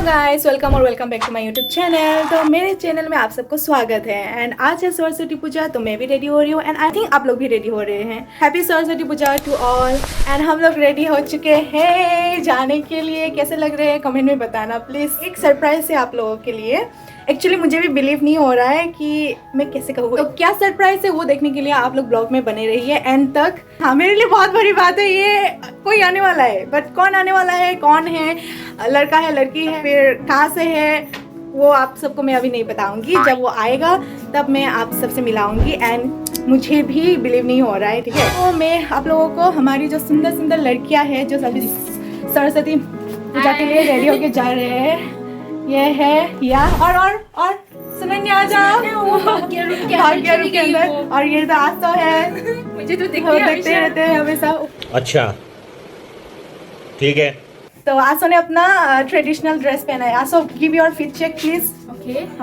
Guys, welcome और welcome back to my YouTube channel. तो मेरे चैनल में आप सबको स्वागत है। एंड आज है सरस्वती पूजा, तो मैं भी रेडी हो रही हूँ एंड आई थिंक आप लोग भी रेडी हो रहे हैं। Happy Saraswati Puja to all. And हम लोग रेडी हो चुके हैं जाने के लिए। कैसे लग रहे हैं कमेंट में बताना प्लीज़। एक सरप्राइज है आप लोगों के लिए। एक्चुअली मुझे भी बिलीव नहीं हो रहा है कि मैं कैसे कहूँ। तो क्या सरप्राइज है वो देखने के लिए आप लोग ब्लॉग में बने रहिए एंड तक। हाँ, मेरे लिए बहुत बड़ी बात है ये। कोई आने वाला है, बट कौन आने वाला है, कौन है, लड़का है लड़की है, फिर कहाँ से है, वो आप सबको मैं अभी नहीं बताऊंगी। जब वो आएगा तब मैं आप सबसे मिलाऊंगी। एंड मुझे भी बिलीव नहीं हो रहा है, ठीक है। तो मैं आप लोगों को हमारी जो सुंदर सुंदर लड़कियां हैं जो सभी सरस्वती पूजा के लिए रेडी होके जा रहे हैं, ये है या और सुनन्या आ जाओ भाग्य रूप के अंदर। और ये तो आसो है, मुझे तो देखते रहते हैं हमेशा। अच्छा ठीक है। तो आसो ने अपना ट्रेडिशनल ड्रेस पहना है। Also, give your fit check please.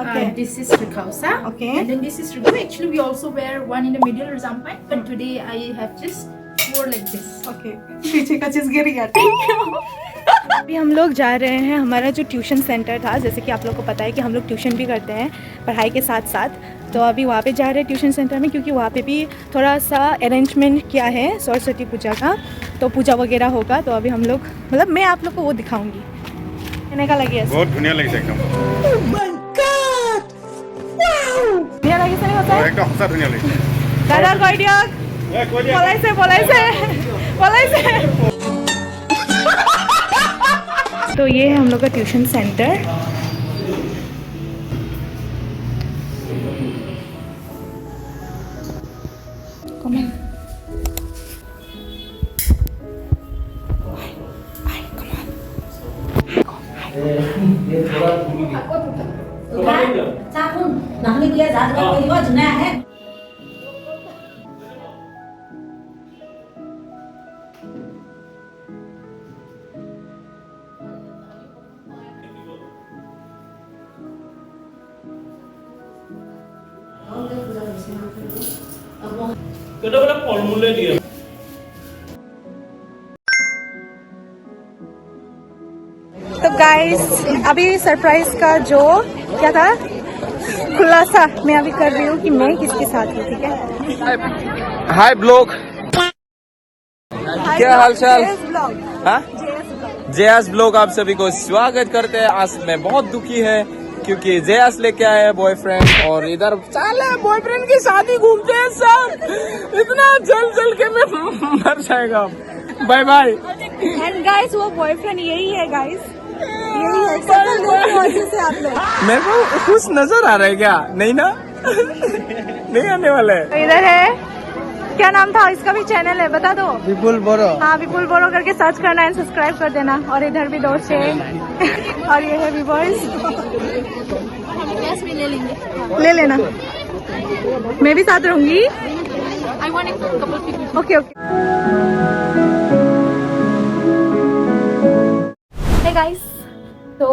Okay. This is Rikausa. Okay. And then this is Riku. Actually, we also wear one in the middle or something. But today I have just wore like this. Okay, पीछे का चीज गिर गया। अभी हम लोग जा रहे हैं हमारा जो ट्यूशन सेंटर था। जैसे कि आप लोग को पता है कि हम लोग ट्यूशन भी करते हैं पढ़ाई के साथ साथ। तो अभी वहाँ पे जा रहे हैं ट्यूशन सेंटर में, क्योंकि वहाँ पे भी थोड़ा सा अरेंजमेंट किया है सरस्वती पूजा का। तो पूजा वगैरह होगा। तो अभी हम लोग मैं आप लोग को वो दिखाऊंगी। कहने का लगे बहुत धुनिया लगी एकदम। ধুনীয়া লাগিছে নে কথা? একদম সঁচা ধুনিয়া লাগিছে। দাদা কৈ দিয়ক। পলাইছে। तो ये है हम लोग का ट्यूशन सेंटर। तो गाइस, अभी सरप्राइज का जो क्या था खुलासा मैं अभी कर रही हूँ कि मैं किसके साथ हूँ, ठीक है। हाय ब्लॉग, क्या हाल चाल? जयास ब्लॉग आप सभी को स्वागत करते हैं। आज मैं बहुत दुखी है क्योंकि जयास लेके आया है बॉयफ्रेंड और इधर चल बॉयफ्रेंड की शादी घूमते हैं सब। इतना जल के मैं मर जाएगा। Bye bye. एंड गाइस, वो बॉयफ्रेंड यही है गाइस, यही है। से आप लोग मेरे को कुछ नजर आ रहा है क्या? नहीं ना? नहीं आने वाला है। तो इधर है, क्या नाम था इसका भी चैनल है, बता दो। विपुल बोरो। हाँ, विपुल बोरो करके सर्च करना एंड सब्सक्राइब कर देना। और इधर भी दोस्त है और ये है भी बॉयज। में ले लेंगे। ले लेना, मैं भी साथ रहूंगी। I want a couple of people. Okay okay. Hey guys, तो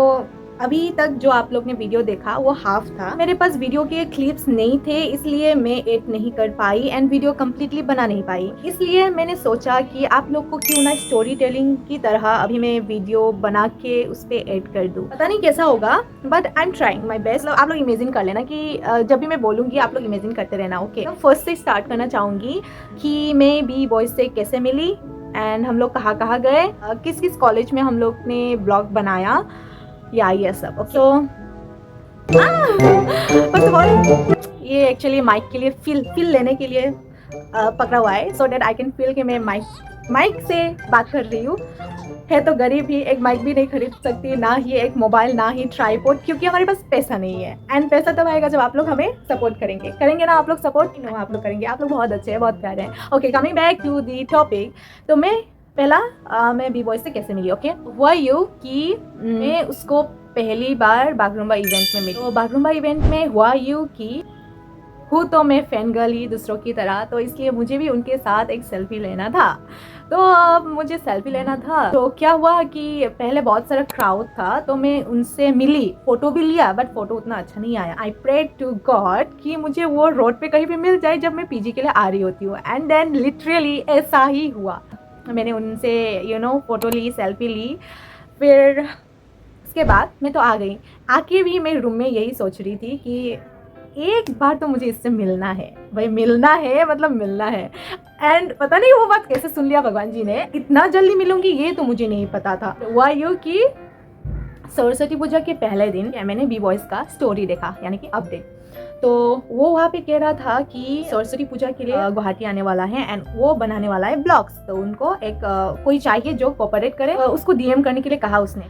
अभी तक जो आप लोग ने वीडियो देखा वो हाफ था। मेरे पास वीडियो के क्लिप्स नहीं थे, इसलिए मैं एड नहीं कर पाई एंड वीडियो कम्प्लीटली बना नहीं पाई। इसलिए मैंने सोचा कि आप लोग को क्यों ना स्टोरी टेलिंग की तरह अभी मैं वीडियो बना के उस पर एड कर दूँ। पता नहीं कैसा होगा, but I am trying my best. आप लोग इमेजिन कर लेना कि जब भी मैं बोलूँगी आप लोग इमेजिन करते रहना, ओके। तो फर्स्ट से स्टार्ट करना चाहूँगी कि मैं बी बॉयज से कैसे मिली एंड हम लोग कहाँ कहाँ गए, किस किस कॉलेज में हम लोग ने ब्लॉग बनाया, या ये सब। ओके, फर्स्ट ऑफ ऑल ये एक्चुअली माइक के लिए फील लेने के लिए पकड़ा हुआ है, so that I can feel कि मैं माइक से बात कर रही हूँ। है तो गरीब ही, एक माइक भी नहीं खरीद सकती, ना ही एक मोबाइल, ना ही ट्राइपॉड, क्योंकि हमारे पास पैसा नहीं है। एंड पैसा तब आएगा जब आप लोग हमें सपोर्ट करेंगे ना आप लोग सपोर्ट? नो, आप लोग करेंगे। आप लोग बहुत अच्छे हैं, बहुत प्यारे हैं। Okay, coming back to the topic. तो मैं बी बॉय से कैसे मिली। ओके, हुआ यूँ कि मैं उसको पहली बार बागरूम्बा इवेंट में मिली। तो बागरूम्बा इवेंट में हुआ यूँ कि हूँ तो मैं फैन गर्ल ही दूसरों की तरह, तो इसलिए मुझे भी उनके साथ एक सेल्फी लेना था। तो मुझे सेल्फी लेना था, तो क्या हुआ कि पहले बहुत सारा क्राउड था, तो मैं उनसे मिली, फोटो भी लिया, बट फोटो उतना अच्छा नहीं आया। आई प्रेड टू गॉड कि मुझे वो रोड पे कहीं भी मिल जाए जब मैं पीजी के लिए आ रही होती हूँ। एंड देन लिटरली ऐसा ही हुआ। मैंने उनसे फोटो ली, सेल्फी ली, फिर उसके बाद मैं तो आ गई। आके भी मैं रूम में यही सोच रही थी कि एक बार तो मुझे इससे मिलना है, भाई मिलना है मतलब मिलना है। एंड पता नहीं वो बात कैसे सुन लिया भगवान जी ने, इतना जल्दी मिलूंगी ये तो मुझे नहीं पता था। हुआ यूँ कि सरस्वती पूजा के पहले दिन मैंने बी बॉयज़ का स्टोरी देखा, यानी कि अपडेट। तो वो वहाँ पे कह रहा था कि सरस्वती पूजा के लिए गुवाहाटी आने वाला है एंड वो बनाने वाला है ब्लॉग्स। तो उनको एक कोई चाहिए जो कोऑपरेट करे, उसको डीएम करने के लिए कहा उसने।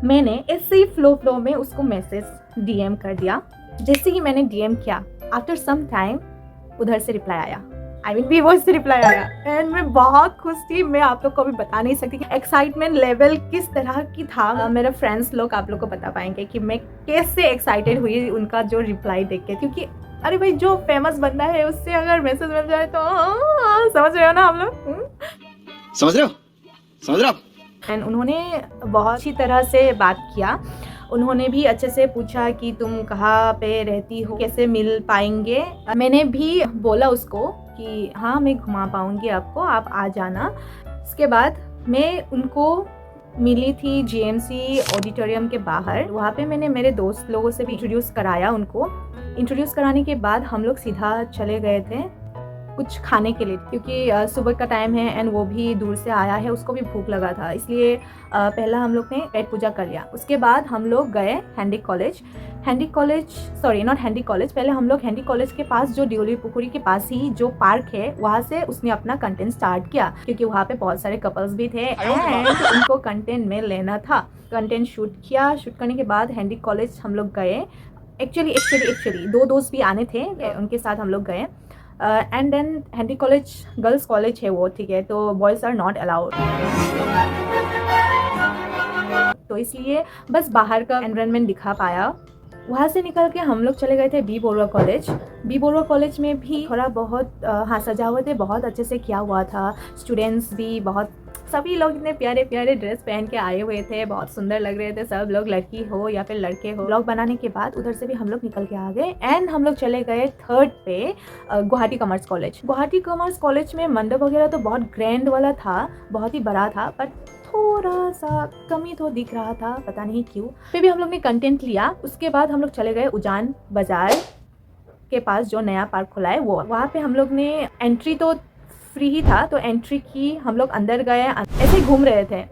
मैंने ऐसे ही फ्लो में उसको मैसेज डीएम कर दिया। जैसे ही मैंने डीएम किया, आफ्टर सम टाइम उधर से रिप्लाई आया, आई मीन बी वॉइस से रिप्लाई आया। एंड मैं बहुत खुश थी, मैं आप लोग को भी बता नहीं सकती कि एक्साइटमेंट लेवल किस तरह की था। मेरे फ्रेंड्स लोग आप लोग को बता पाएंगे कि मैं कैसे एक्साइटेड हुई उनका जो रिप्लाई देख के, क्योंकि अरे भाई जो फेमस बंदा है उससे अगर मैसेज मिल जाए तो समझ रहे हो ना आप लोग, समझ रहे हो। एंड उन्होंने बहुत अच्छी तरह से बात किया। उन्होंने भी अच्छे से पूछा कि तुम कहाँ पे रहती हो, कैसे मिल पाएंगे। मैंने भी बोला उसको कि हाँ मैं घुमा पाऊँगी आपको, आप आ जाना। इसके बाद मैं उनको मिली थी जीएमसी ऑडिटोरियम के बाहर। वहाँ पे मैंने मेरे दोस्त लोगों से भी इंट्रोड्यूस कराया उनको। इंट्रोड्यूस कराने के बाद हम लोग सीधा चले गए थे कुछ खाने के लिए, क्योंकि सुबह का टाइम है एंड वो भी दूर से आया है, उसको भी भूख लगा था, इसलिए पहला हम लोग ने पेट पूजा कर लिया। उसके बाद हम लोग गए हैंडी कॉलेज, पहले हम लोग हैंडी कॉलेज के पास जो डिओली पुखुरी के पास ही जो पार्क है वहाँ से उसने अपना कंटेंट स्टार्ट किया, क्योंकि वहाँ पे बहुत सारे कपल्स भी थे एंड उनको कंटेंट में लेना था। कंटेंट शूट किया, शूट करने के बाद हैंडी कॉलेज हम लोग गए। एक्चुअली 2 दोस्त भी आने थे, उनके साथ हम लोग गए। And then Handique college girls college है वो, ठीक है, तो बॉयज़ आर नॉट अलाउड, तो इसलिए बस बाहर का एनवायरनमेंट दिखा पाया। वहाँ से निकल के हम लोग चले गए थे B Borooah college. B Borooah college में भी थोड़ा बहुत सजावटें बहुत अच्छे से किया हुआ था। स्टूडेंट्स भी बहुत, सभी लोग इतने प्यारे प्यारे ड्रेस पहन के आए हुए थे, बहुत सुंदर लग रहे थे सब लोग, लड़की हो या फिर लड़के हो। ब्लॉग बनाने के बाद उधर से भी हम लोग निकल के आ गए एंड हम लोग चले गए 3rd पे Guwahati commerce college. Guwahati commerce college में मंडप वगैरह तो बहुत ग्रैंड वाला था, बहुत ही बड़ा था, पर थोड़ा सा कमी तो दिख रहा था, पता नहीं क्यों। फिर भी हम लोग ने कंटेंट लिया। उसके बाद हम लोग चले गए उजान बाजार के पास जो नया पार्क खुला है वो, वहाँ पे हम लोग ने एंट्री तो फ्री ही था, तो एंट्री की, हम लोग अंदर गए, ऐसे ही घूम रहे थे,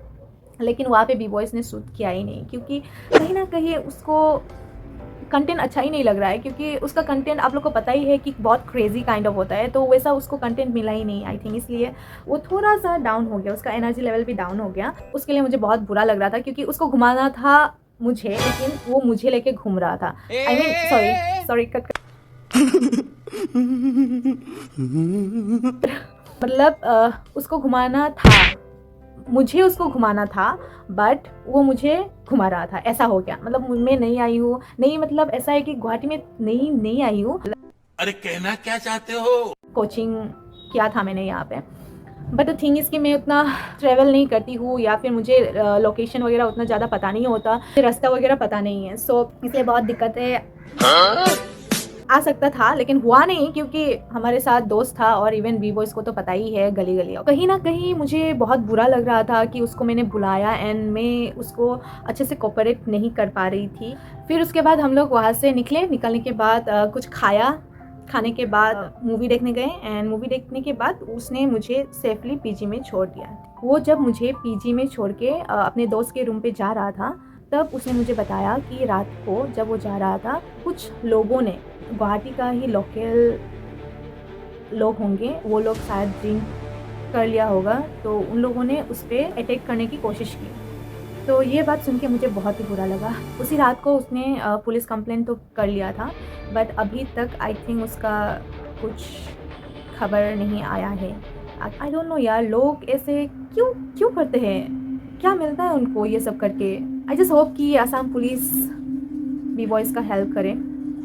लेकिन वहाँ पे बी बॉयज़ ने शूट किया ही नहीं, क्योंकि कहीं ना कहीं उसको कंटेंट अच्छा ही नहीं लग रहा है, क्योंकि उसका कंटेंट आप लोग को पता ही है कि बहुत क्रेजी काइंड ऑफ होता है, तो वैसा उसको कंटेंट मिला ही नहीं आई थिंक, इसलिए वो थोड़ा सा डाउन हो गया, उसका एनर्जी लेवल भी डाउन हो गया। उसके लिए मुझे बहुत बुरा लग रहा था, क्योंकि उसको घुमाना था मुझे, लेकिन वो मुझे लेके घूम रहा था। आई मीन सॉरी कट मतलब उसको घुमाना था, मुझे उसको घुमाना था, बट वो मुझे घुमा रहा था, ऐसा हो गया। मतलब मैं नहीं आई हूँ, नहीं मतलब ऐसा है कि गुवाहाटी में नहीं आई हूँ। अरे कहना क्या चाहते हो? कोचिंग किया था मैंने यहाँ पे, बट द थिंग इज़ कि मैं उतना ट्रैवल नहीं करती हूँ, या फिर मुझे लोकेशन वगैरह उतना ज़्यादा पता नहीं होता, रास्ता वगैरह पता नहीं है, सो इसलिए बहुत दिक्कत है। आ सकता था लेकिन हुआ नहीं, क्योंकि हमारे साथ दोस्त था और इवन बी बॉयज़ को तो पता ही है गली गली। कहीं ना कहीं मुझे बहुत बुरा लग रहा था कि उसको मैंने बुलाया एंड मैं उसको अच्छे से कोऑपरेट नहीं कर पा रही थी। फिर उसके बाद हम लोग वहाँ से निकलने के बाद कुछ खाने के बाद मूवी देखने गए एंड मूवी देखने के बाद उसने मुझे सेफली पीजी में छोड़ दिया। वो जब मुझे पीजी में छोड़ के अपने दोस्त के रूम पे जा रहा था, तब उसने मुझे बताया कि रात को जब वो जा रहा था, कुछ लोगों ने, गुवाहाटी का ही लोकल लोग होंगे, वो लोग शायद ड्रिंक कर लिया होगा, तो उन लोगों ने उस पर अटैक करने की कोशिश की। तो ये बात सुन के मुझे बहुत ही बुरा लगा। उसी रात को उसने पुलिस कंप्लेंट तो कर लिया था, बट अभी तक आई थिंक उसका कुछ खबर नहीं आया है। आई डोंट नो यार, लोग ऐसे क्यों करते हैं, क्या मिलता है उनको ये सब करके। आई जस्ट होप कि आसाम पुलिस बी बॉयज़ का हेल्प करे,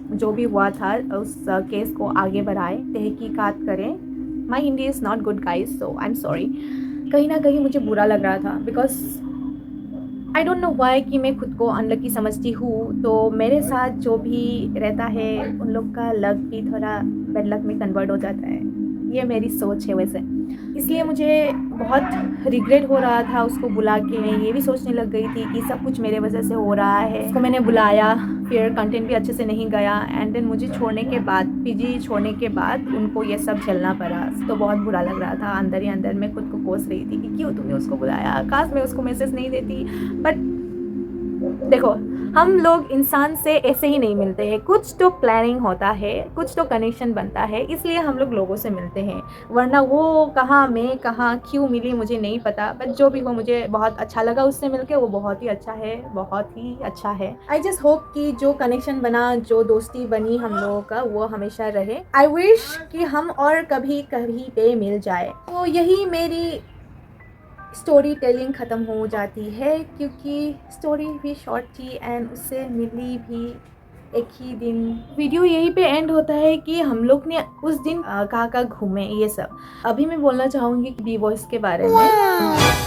जो भी हुआ था उस केस को आगे बढ़ाए, तहकीकात करें। My Hindi is not good guys, so I am sorry. कहीं ना कहीं मुझे बुरा लग रहा था, because I don't know why कि मैं खुद को अनलकी समझती हूँ, तो मेरे साथ जो भी रहता है उन लोग का लक भी थोड़ा बैड लक में कन्वर्ट हो जाता है। ये मेरी सोच है वैसे। इसलिए मुझे बहुत रिग्रेट हो रहा था उसको बुला के। मैं ये भी सोचने लग गई थी कि सब कुछ मेरे वजह से हो रहा है। उसको मैंने बुलाया, फिर कंटेंट भी अच्छे से नहीं गया, एंड देन मुझे छोड़ने के बाद, पीजी छोड़ने के बाद उनको ये सब झेलना पड़ा। तो बहुत बुरा लग रहा था। अंदर ही अंदर मैं खुद को कोस रही थी कि क्यों तुमने उसको बुलाया, काश मैं उसको मैसेज नहीं देती। बट देखो, हम लोग इंसान से ऐसे ही नहीं मिलते हैं, कुछ तो प्लानिंग होता है, कुछ तो कनेक्शन बनता है, इसलिए हम लोग लोगों से मिलते हैं। वरना वो कहाँ, मैं कहाँ, क्यों मिली मुझे नहीं पता। बट जो भी हो, मुझे बहुत अच्छा लगा उससे मिलके। वो बहुत ही अच्छा है, बहुत ही अच्छा है। आई जस्ट होप कि जो कनेक्शन बना, जो दोस्ती बनी हम लोगों का, वो हमेशा रहे। आई विश कि हम और कभी कभी पे मिल जाए। तो यही मेरी स्टोरी टेलिंग ख़त्म हो जाती है, क्योंकि स्टोरी भी शॉर्ट थी एंड उससे मिली भी एक ही दिन। वीडियो यहीं पे एंड होता है कि हम लोग ने उस दिन कहाँ घूमे, ये सब। अभी मैं बोलना चाहूँगी बी बॉयज़ के बारे में।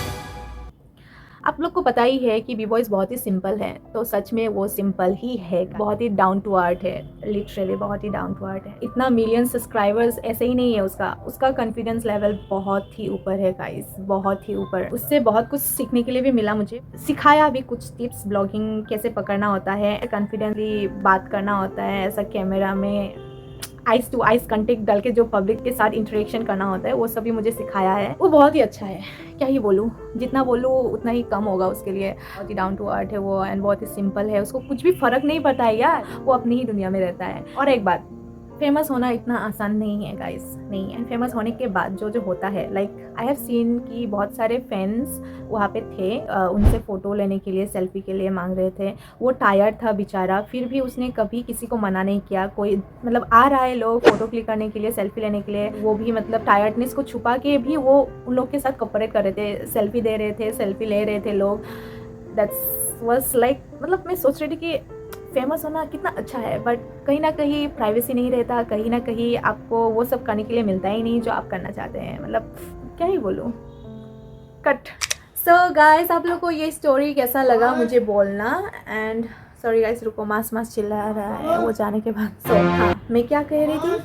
आप लोग को पता ही है कि बी बॉयज़ बहुत ही सिंपल है, तो सच में वो सिंपल ही है। बहुत ही डाउन टू अर्थ है, लिटरली बहुत ही डाउन टू अर्थ है। इतना मिलियन सब्सक्राइबर्स ऐसे ही नहीं है उसका कॉन्फिडेंस लेवल बहुत ही ऊपर है गाइस, बहुत ही ऊपर। उससे बहुत कुछ सीखने के लिए भी मिला मुझे। सिखाया भी कुछ टिप्स, ब्लॉगिंग कैसे पकड़ना होता है, कॉन्फिडेंटली बात करना होता है, ऐसा कैमरा में आइस टू आइस कंटेक्ट डाल के जो पब्लिक के साथ इंटरेक्शन करना होता है, वो सभी मुझे सिखाया है। वो बहुत ही अच्छा है, क्या ही बोलूँ, जितना बोलूँ उतना ही कम होगा उसके लिए। बहुत ही डाउन टू अर्थ है वो, एंड बहुत ही सिंपल है। उसको कुछ भी फ़र्क नहीं पड़ता है यार, वो अपनी ही दुनिया में रहता है। और एक बात, फेमस होना इतना आसान नहीं है गाइस, नहीं। एंड फेमस होने के बाद जो होता है, लाइक आई हैव सीन कि बहुत सारे फैंस वहाँ पे थे, उनसे फ़ोटो लेने के लिए, सेल्फी के लिए मांग रहे थे। वो टायर्ड था बेचारा, फिर भी उसने कभी किसी को मना नहीं किया। कोई मतलब आ रहा है लोग फ़ोटो क्लिक करने के लिए, सेल्फी लेने के लिए, वो भी मतलब टायर्डनेस को छुपा के भी वो उन लोग के साथ कोऑपरेट कर रहे थे, सेल्फी दे रहे थे, सेल्फी ले रहे थे लोग। दैट्स वाज लाइक, मतलब मैं सोच रही थी कि फेमस होना कितना अच्छा है, बट कहीं ना कहीं प्राइवेसी नहीं रहता, कहीं ना कहीं आपको वो सब करने के लिए मिलता ही नहीं जो आप करना चाहते हैं। मतलब क्या ही बोलूँ, कट। सो गाइस, आप लोग को ये स्टोरी कैसा लगा मुझे बोलना। एंड सॉरी गाइस, रुको, मास चिल्ला रहा है वो जाने के बाद। सो हाँ, मैं क्या कह रही थी,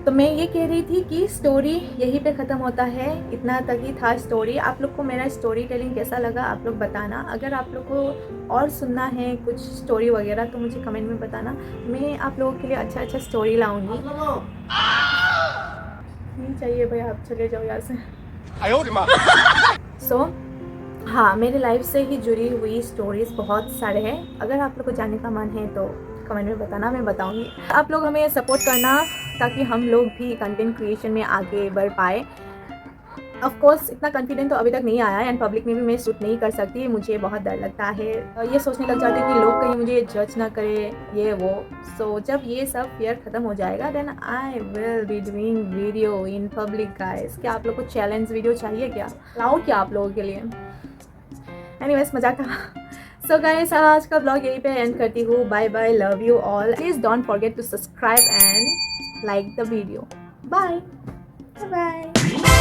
तो मैं ये कह रही थी कि स्टोरी यहीं पे ख़त्म होता है, इतना तक ही था स्टोरी। आप लोग को मेरा स्टोरी टेलिंग कैसा लगा आप लोग बताना। अगर आप लोग को और सुनना है कुछ स्टोरी वगैरह तो मुझे कमेंट में बताना, मैं आप लोगों के लिए अच्छा स्टोरी लाऊंगी। नहीं चाहिए भाई, आप चले जाओ यहाँ से। सो हाँ, मेरे लाइफ से ही जुड़ी हुई स्टोरीज़ बहुत सारे हैं। अगर आप लोग को जानने का मन है तो कमेंट में बताना, मैं बताऊंगी। आप लोग हमें सपोर्ट करना ताकि हम लोग भी कंटेंट क्रिएशन में आगे बढ़ पाए। ऑफ कोर्स इतना कॉन्फिडेंट तो अभी तक नहीं आया, एंड पब्लिक में भी मैं शूट नहीं कर सकती, मुझे बहुत डर लगता है। ये सोचने लग जाती हूँ कि लोग कहीं मुझे जज ना करे, ये वो। सो जब ये सब फियर ख़त्म हो जाएगा, then I will be doing video in public guys. क्या आप लोग को चैलेंज वीडियो चाहिए, क्या लाऊं क्या आप लोगों के लिए? एनीवेज, मजाक था। सो गाइस, आज का ब्लॉग यहीं पे एंड करती हूँ। Bye bye, love you all. Please don't forget to subscribe and like the video. Bye. Bye.